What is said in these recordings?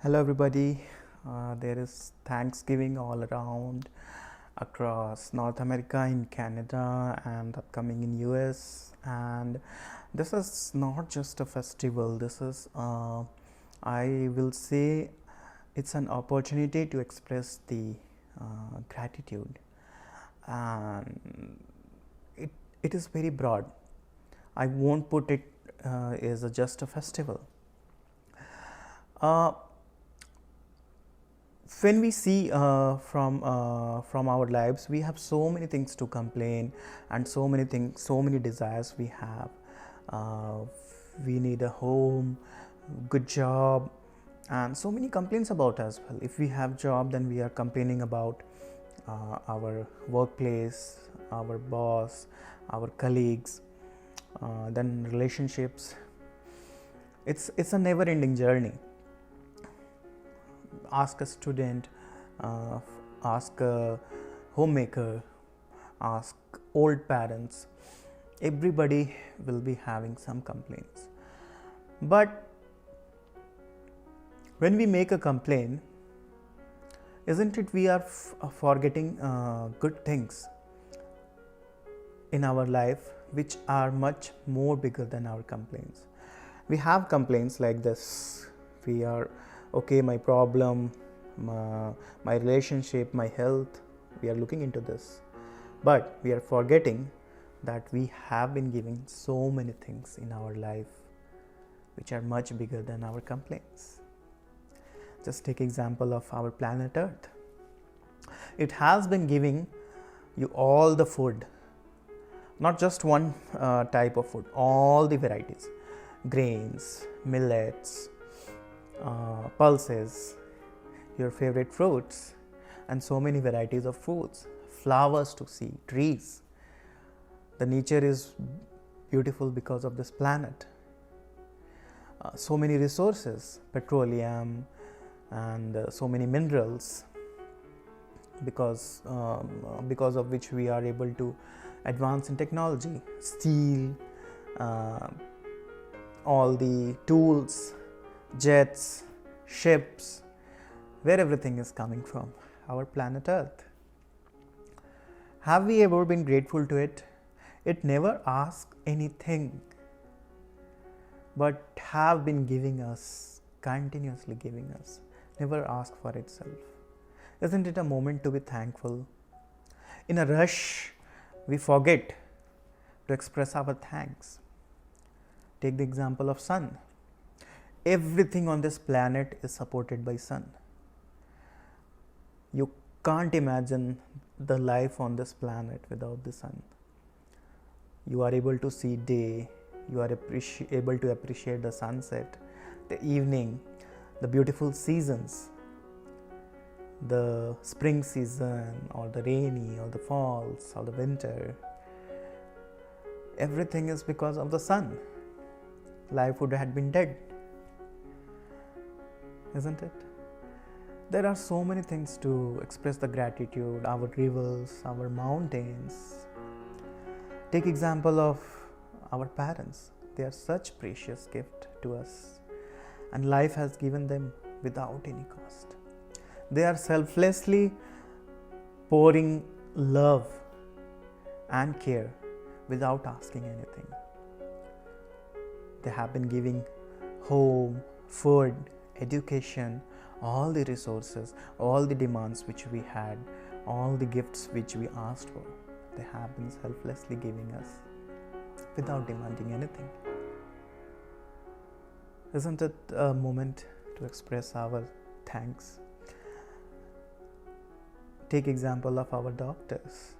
Hello, everybody. There is Thanksgiving all around across North America, in Canada, and upcoming in US. And this is not just a festival. I will say, it's an opportunity to express the gratitude, and it is very broad. I won't put it as just a festival. Uh, when we see from our lives, we have so many things to complain, and so many desires we have. uh, we need a home, good job, and so many complaints about as well. If we have job, then we are complaining about our workplace, our boss, our colleagues, then relationships. It's a never ending journey. Ask a student, uh, ask a homemaker, ask old parents. Everybody will be having some complaints. But when we make a complaint, isn't it we are forgetting good things in our life which are much more bigger than our complaints? We have complaints like this. We are okay, my problem, my relationship, my health, we are looking into this, but we are forgetting that we have been giving so many things in our life which are much bigger than our complaints. Just take example of our planet Earth. It has been giving you all the food, not just one type of food, all the varieties: grains, millets, pulses, your favorite fruits, and so many varieties of foods, flowers to see, trees. The nature is beautiful because of this planet. So many resources, petroleum, and so many minerals, because of which we are able to advance in technology, steel, all the tools, jets, ships, where everything is coming from, our planet Earth. Have we ever been grateful to it? It never asks anything, but have been giving us, continuously giving us, never ask for itself. Isn't it a moment to be thankful? In a rush, we forget to express our thanks. Take the example of sun. Everything on this planet is supported by sun. You can't imagine the life on this planet without the sun. You are able to see day, you are able to appreciate the sunset, the evening, the beautiful seasons, the spring season, or the rainy, or the falls, or the winter. Everything is because of the sun. Life would have been dead, isn't it? There are so many things to express the gratitude: our rivers, our mountains. Take example of our parents. They are such precious gift to us, and life has given them without any cost. They are selflessly pouring love and care without asking anything. They have been giving home, food, education, all the resources, all the demands which we had, all the gifts which we asked for. They have been selflessly giving us without demanding anything. Isn't it a moment to express our thanks? Take example of our doctors,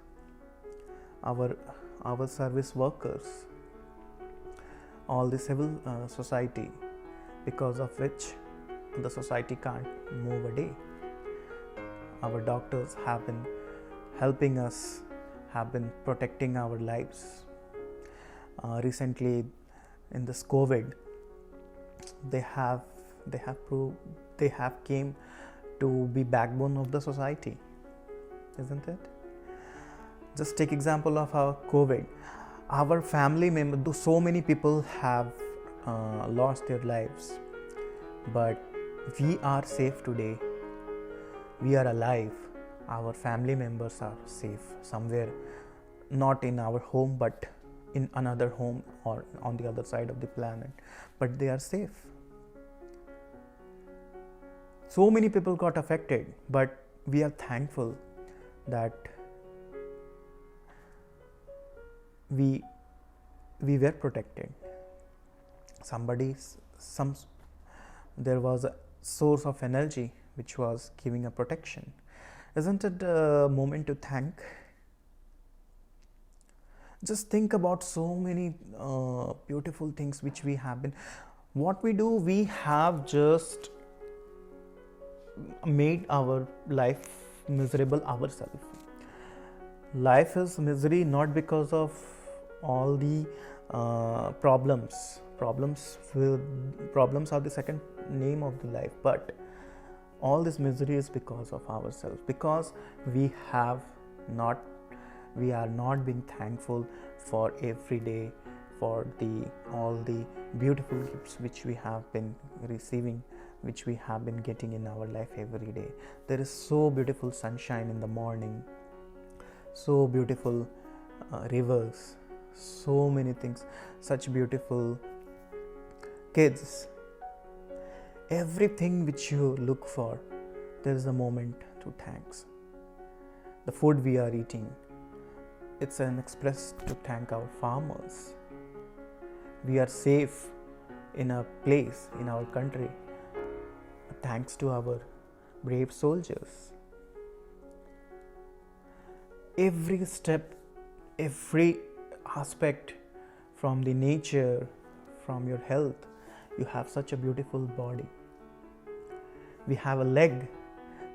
our service workers, all the civil society, because of which the society can't move a day. Our doctors have been helping us, have been protecting our lives. Recently, in this COVID, they have came to be backbone of the society, isn't it? Just take example of our COVID. Our family members, so many people have lost their lives, but we are safe today, we are alive, our family members are safe somewhere, not in our home but in another home or on the other side of the planet, but they are safe. So many people got affected, but we are thankful that we were protected. There was a source of energy which was giving a protection. Isn't it a moment to thank? Just think about so many beautiful things which we have been. What we do, we have just made our life miserable ourselves. Life is misery not because of all the problems. Problems are the second name of the life, but all this misery is because of ourselves, because we are not being thankful for every day, for all the beautiful gifts which we have been receiving, which we have been getting in our life every day. There is so beautiful sunshine in the morning, so beautiful rivers, so many things, such beautiful kids. Everything which you look for, there is a moment to thanks. The food we are eating, it's an express to thank our farmers. We are safe in a place, in our country, thanks to our brave soldiers. Every step, every aspect, from the nature, from your health, you have such a beautiful body. We have a leg.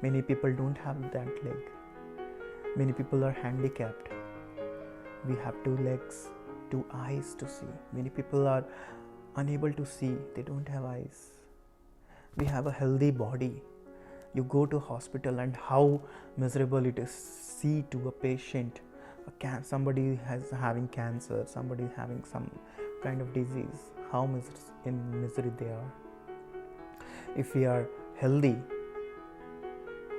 Many people don't have that leg. Many people are handicapped. We have 2 legs, 2 eyes to see. Many people are unable to see. They don't have eyes. We have a healthy body. You go to hospital and how miserable it is. See to a patient, somebody having cancer, somebody having some kind of disease, how in misery they are. If we are healthy,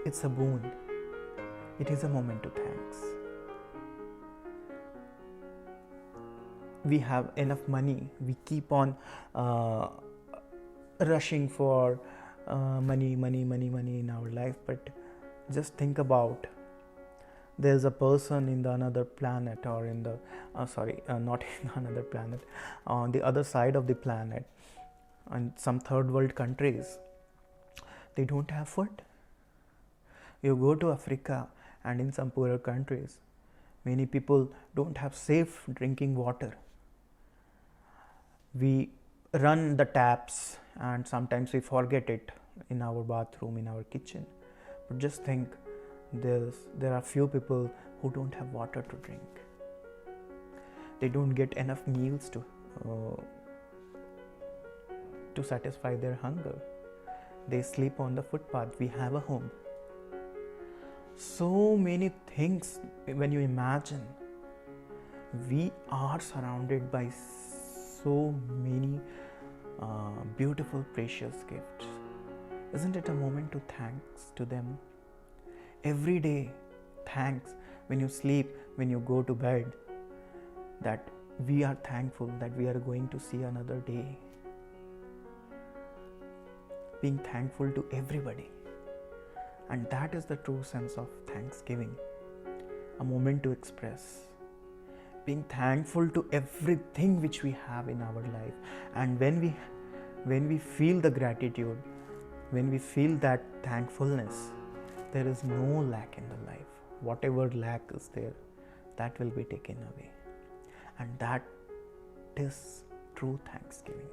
it's a boon. It is a moment to thanks. We have enough money. We keep on rushing for money in our life, but just think about, there's a person in the another planet, or in the not in another planet, on the other side of the planet, and some third world countries, they don't have food. You go to Africa and in some poorer countries, many people don't have safe drinking water. We run the taps and sometimes we forget it in our bathroom, in our kitchen. But just think, there are few people who don't have water to drink. They don't get enough meals to satisfy their hunger. They sleep on the footpath. We have a home. So many things. When you imagine, we are surrounded by so many beautiful, precious gifts. Isn't it a moment to thanks to them? Every day, thanks. When you sleep, when you go to bed, that we are thankful that we are going to see another day. Being thankful to everybody. And that is the true sense of Thanksgiving. A moment to express. Being thankful to everything which we have in our life. And when we feel the gratitude, when we feel that thankfulness, there is no lack in the life. Whatever lack is there, that will be taken away. And that is true Thanksgiving.